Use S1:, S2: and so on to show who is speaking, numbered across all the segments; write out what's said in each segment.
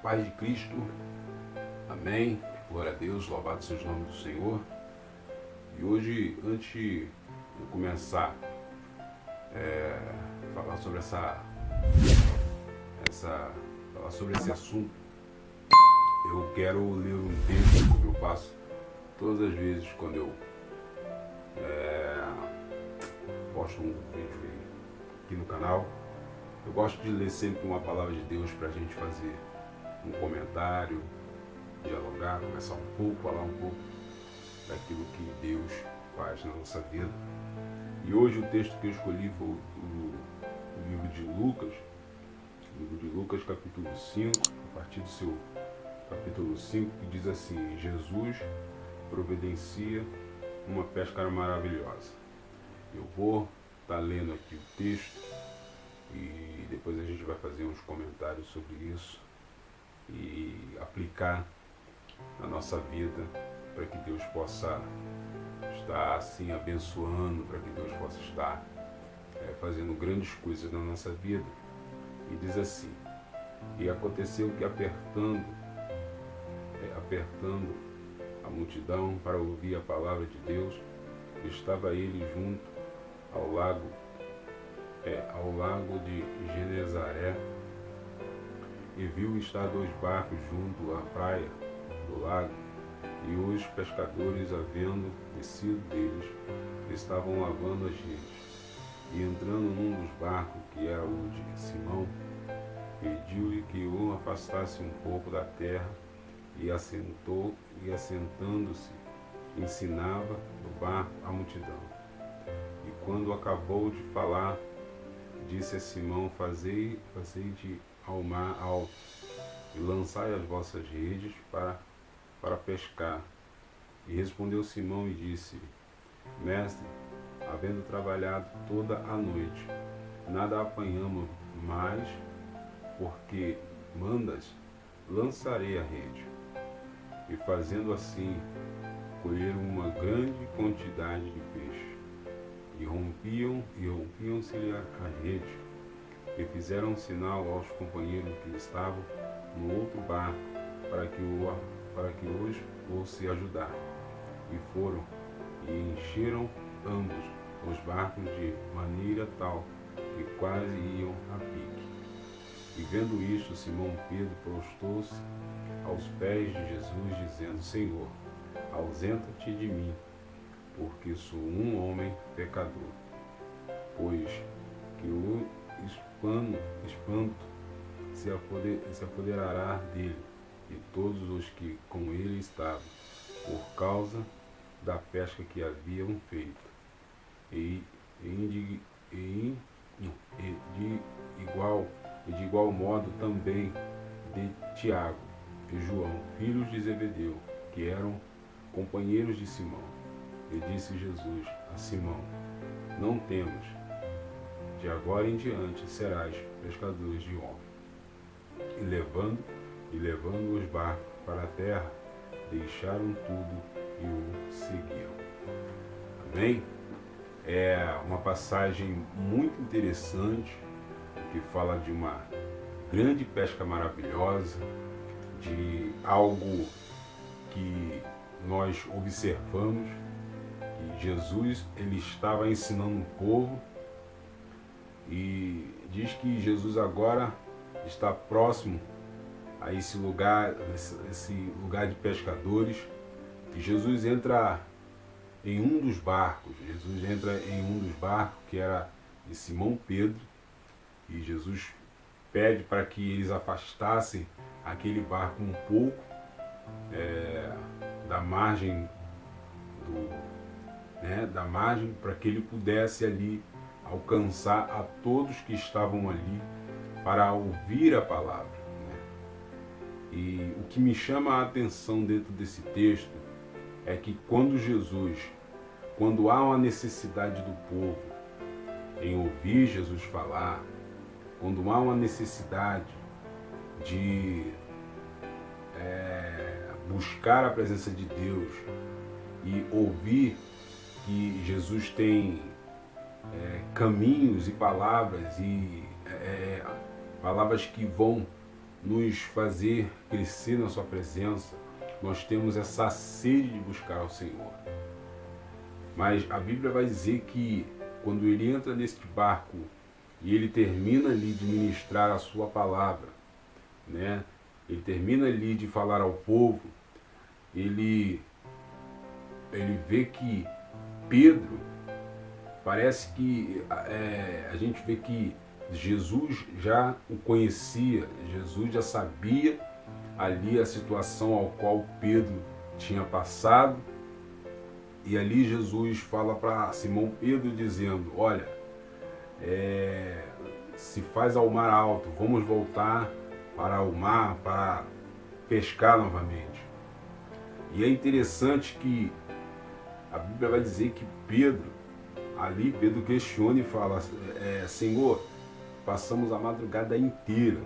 S1: paz de Cristo, amém, glória a Deus, louvado seja o nome do Senhor. E hoje, antes de eu começar a falar sobre falar sobre esse assunto, eu quero ler um texto, como eu faço todas as vezes quando eu posto um vídeo aqui no canal. Eu gosto de ler sempre uma palavra de Deus para a gente fazer um comentário, dialogar, conversar um pouco, falar um pouco daquilo que Deus faz na nossa vida. E hoje o texto que eu escolhi foi o livro de Lucas, capítulo 5, a partir do seu capítulo 5, que diz assim: Jesus providencia uma pesca maravilhosa. Eu vou estar lendo aqui o texto e depois a gente vai fazer uns comentários sobre isso e aplicar na nossa vida para que Deus possa estar assim abençoando, para que Deus possa estar fazendo grandes coisas na nossa vida. E diz assim: e aconteceu que apertando a multidão para ouvir a palavra de Deus, estava ele junto ao lago de Genezaré, e viu estar 2 barcos junto à praia do lago, e os pescadores, havendo descido deles, estavam lavando as redes. E entrando num dos barcos, que era o de Simão, pediu-lhe que o afastasse um pouco da terra, e assentando-se, ensinava no barco a multidão. E quando acabou de falar, disse a Simão: fazei de ao mar alto, e lançai as vossas redes para pescar. E respondeu Simão e disse: Mestre, havendo trabalhado toda a noite, nada apanhamos, mas porque mandas, lançarei a rede. E fazendo assim, colheram uma grande quantidade de peixe. E rompiam-se-lhe a rede, e fizeram um sinal aos companheiros que estavam no outro barco, para que os fosse ajudar. E foram, e encheram ambos os barcos de maneira tal que quase iam a pique. E vendo isto, Simão Pedro prostou-se aos pés de Jesus, dizendo: Senhor, ausenta-te de mim, porque sou um homem pecador. Pois que o espanto se apoderará dele e todos os que com ele estavam, por causa da pesca que haviam feito. E de igual modo também de Tiago e João, filhos de Zebedeu, que eram companheiros de Simão. E disse Jesus a Simão: não temas, de agora em diante serás pescadores de homens. E levando os barcos para a terra, deixaram tudo e o seguiram. Amém? É uma passagem muito interessante, que fala de uma grande pesca maravilhosa, de algo que nós observamos, que Jesus ele estava ensinando o povo, e diz que Jesus agora está próximo a esse lugar de pescadores, e Jesus entra em um dos barcos. Que era de Simão Pedro, e Jesus pede para que eles afastassem aquele barco um pouco da margem para que ele pudesse ali alcançar a todos que estavam ali para ouvir a palavra. E o que me chama a atenção dentro desse texto é que quando há uma necessidade do povo em ouvir Jesus falar, quando há uma necessidade de buscar a presença de Deus e ouvir que Jesus tem caminhos e palavras que vão nos fazer crescer na sua presença, nós temos essa sede de buscar ao Senhor. Mas a Bíblia vai dizer que quando ele entra nesse barco e ele termina ali de ministrar a sua palavra, né? Ele termina ali de falar ao povo, ele vê que Pedro, parece que a gente vê que Jesus já o conhecia, Jesus já sabia ali a situação ao qual Pedro tinha passado, e ali Jesus fala para Simão Pedro dizendo, olha, se faz ao mar alto, vamos voltar para o mar, para pescar novamente. E é interessante que a Bíblia vai dizer que Pedro questiona e fala, Senhor, passamos a madrugada inteira,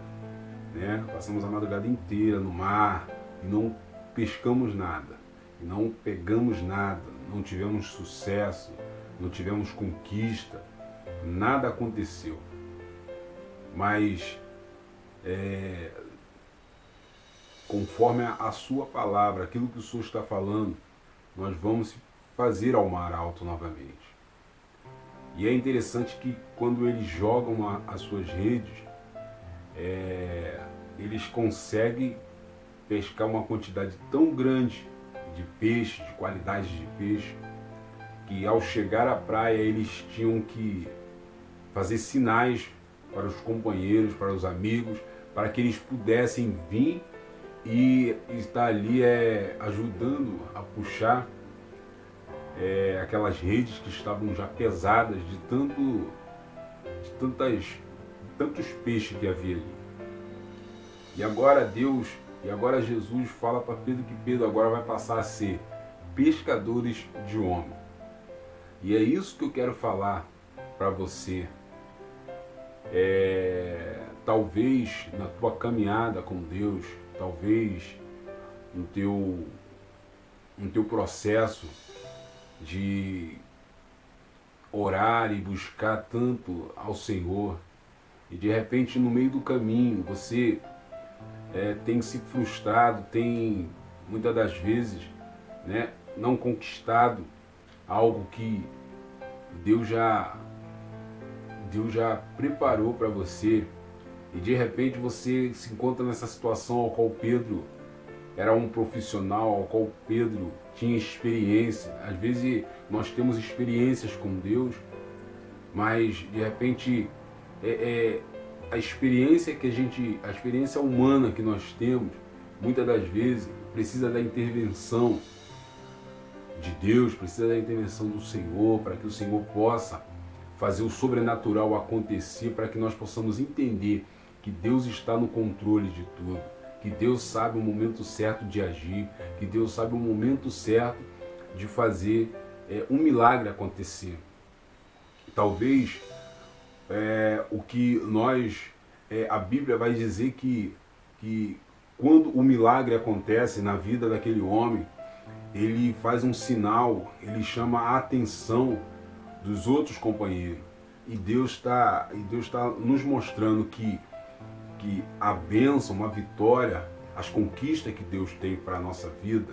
S1: né? Passamos a madrugada inteira no mar e não pescamos nada, e não pegamos nada, não tivemos sucesso, não tivemos conquista, nada aconteceu. Mas conforme a sua palavra, aquilo que o Senhor está falando, nós vamos fazer ao mar alto novamente. E é interessante que quando eles jogam as suas redes, eles conseguem pescar uma quantidade tão grande de peixe, de qualidade de peixe, que ao chegar à praia eles tinham que fazer sinais para os companheiros, para os amigos, para que eles pudessem vir e estar ali ajudando a puxar aquelas redes que estavam já pesadas de tantos peixes que havia ali. E agora Jesus fala para Pedro que Pedro agora vai passar a ser pescadores de homem. E é isso que eu quero falar para você. Talvez na tua caminhada com Deus, talvez no teu processo de orar e buscar tanto ao Senhor, e de repente no meio do caminho você tem se frustrado, tem muitas das vezes, né, não conquistado algo que Deus já preparou para você, e de repente você se encontra nessa situação ao qual Pedro era um profissional, ao qual Pedro tinha experiência. Às vezes nós temos experiências com Deus, mas de repente a experiência humana que nós temos, muitas das vezes precisa da intervenção de Deus, precisa da intervenção do Senhor, para que o Senhor possa fazer o sobrenatural acontecer, para que nós possamos entender que Deus está no controle de tudo, que Deus sabe o momento certo de agir, que Deus sabe o momento certo de fazer um milagre acontecer. Talvez o que a Bíblia vai dizer que quando o milagre acontece na vida daquele homem, ele faz um sinal, ele chama a atenção dos outros companheiros. E Deus está nos mostrando que a bênção, a vitória, as conquistas que Deus tem para a nossa vida,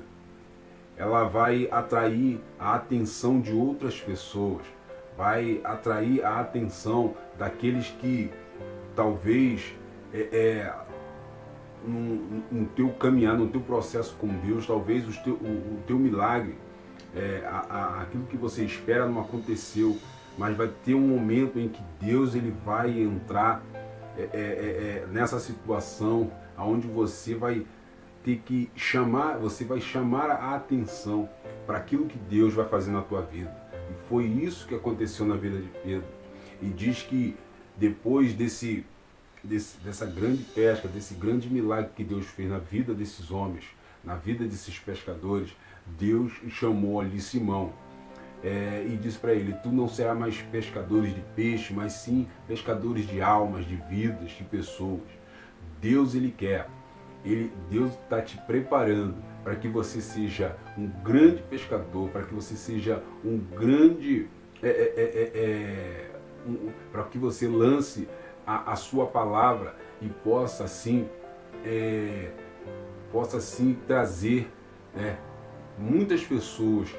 S1: ela vai atrair a atenção de outras pessoas, vai atrair a atenção daqueles que talvez no teu caminhar, no teu processo com Deus, talvez o teu milagre, aquilo que você espera não aconteceu, mas vai ter um momento em que Deus ele vai entrar nessa situação onde você vai ter que chamar a atenção para aquilo que Deus vai fazer na tua vida. E foi isso que aconteceu na vida de Pedro. E diz que depois dessa grande pesca, desse grande milagre que Deus fez na vida desses homens, na vida desses pescadores, Deus chamou ali Simão e disse para ele: tu não serás mais pescadores de peixe, mas sim pescadores de almas, de vidas, de pessoas. Deus ele quer, Deus está te preparando para que você seja um grande pescador, para que você seja um grande, para que você lance a sua palavra e possa assim possa sim trazer, né, muitas pessoas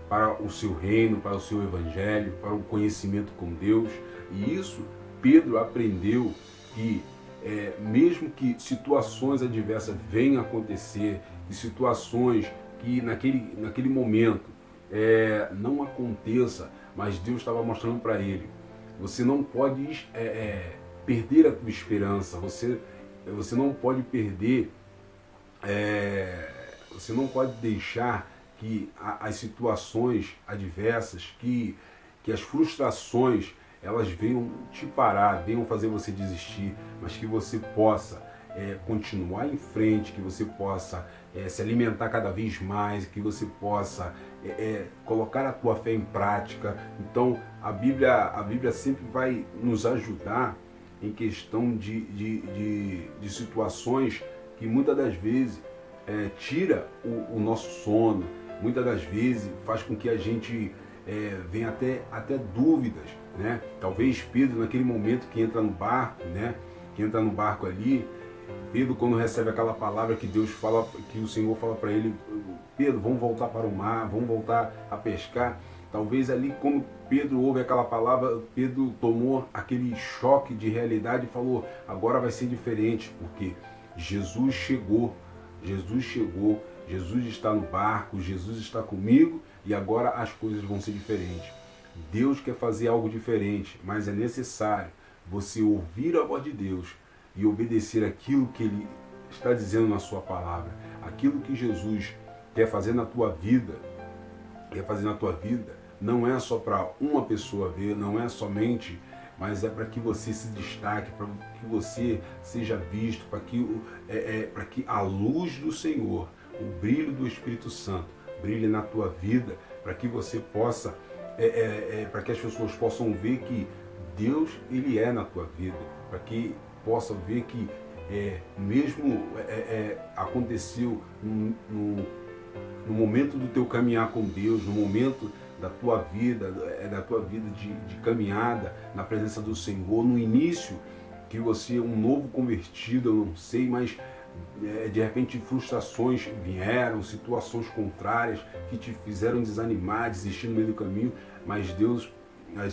S1: para o seu reino, para o seu evangelho, para o conhecimento com Deus. E isso Pedro aprendeu que mesmo que situações adversas venham a acontecer, e situações que naquele momento não aconteça, mas Deus estava mostrando para ele, você não pode perder a tua esperança, você não pode perder, você não pode deixar que as situações adversas, que as frustrações, elas venham te parar, venham fazer você desistir, mas que você possa continuar em frente, que você possa se alimentar cada vez mais, que você possa colocar a tua fé em prática. Então a Bíblia sempre vai nos ajudar em questão de situações que muitas das vezes tira o nosso sono, muitas das vezes faz com que a gente venha até dúvidas, né? Talvez Pedro, naquele momento que entra no barco, né? Que entra no barco ali, Pedro, quando recebe aquela palavra que Deus fala, que o Senhor fala para ele, Pedro, vamos voltar para o mar, vamos voltar a pescar. Talvez ali, quando Pedro ouve aquela palavra, Pedro tomou aquele choque de realidade e falou, agora vai ser diferente, porque Jesus chegou, Jesus está no barco, Jesus está comigo e agora as coisas vão ser diferentes. Deus quer fazer algo diferente, mas é necessário você ouvir a voz de Deus e obedecer aquilo que Ele está dizendo na sua palavra. Aquilo que Jesus quer fazer na tua vida, não é só para uma pessoa ver, não é somente, mas é para que você se destaque, para que você seja visto, para que a luz do Senhor, o brilho do Espírito Santo, brilhe na tua vida, para que você possa, para que as pessoas possam ver que Deus, Ele é na tua vida, para que possa ver que mesmo aconteceu no momento do teu caminhar com Deus, no momento da tua vida, de caminhada na presença do Senhor, no início que você é um novo convertido, eu não sei, mas de repente frustrações vieram, situações contrárias que te fizeram desanimar, desistir no meio do caminho, mas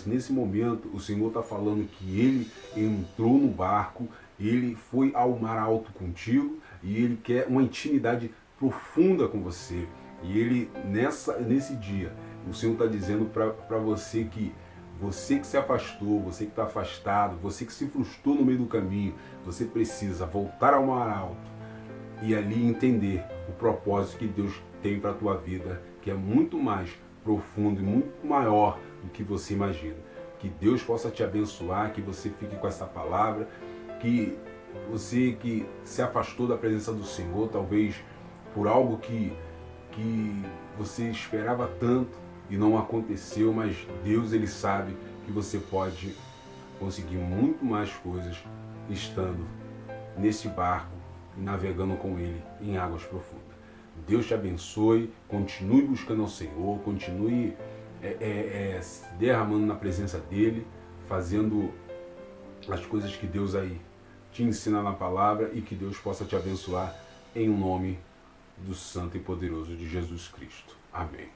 S1: nesse momento o Senhor está falando que Ele entrou no barco, Ele foi ao mar alto contigo e Ele quer uma intimidade profunda com você. E Ele, nesse dia, o Senhor está dizendo para você que se afastou, você que está afastado, você que se frustrou no meio do caminho, você precisa voltar ao mar alto e ali entender o propósito que Deus tem para a tua vida, que é muito mais profundo e muito maior do que você imagina. Que Deus possa te abençoar, que você fique com essa palavra, que você que se afastou da presença do Senhor, talvez por algo que você esperava tanto e não aconteceu, mas Deus, Ele sabe que você pode conseguir muito mais coisas estando nesse barco, navegando com Ele em águas profundas. Deus te abençoe, continue buscando ao Senhor, continue se derramando na presença dEle, fazendo as coisas que Deus aí te ensina na palavra e que Deus possa te abençoar em nome do Santo e Poderoso de Jesus Cristo. Amém.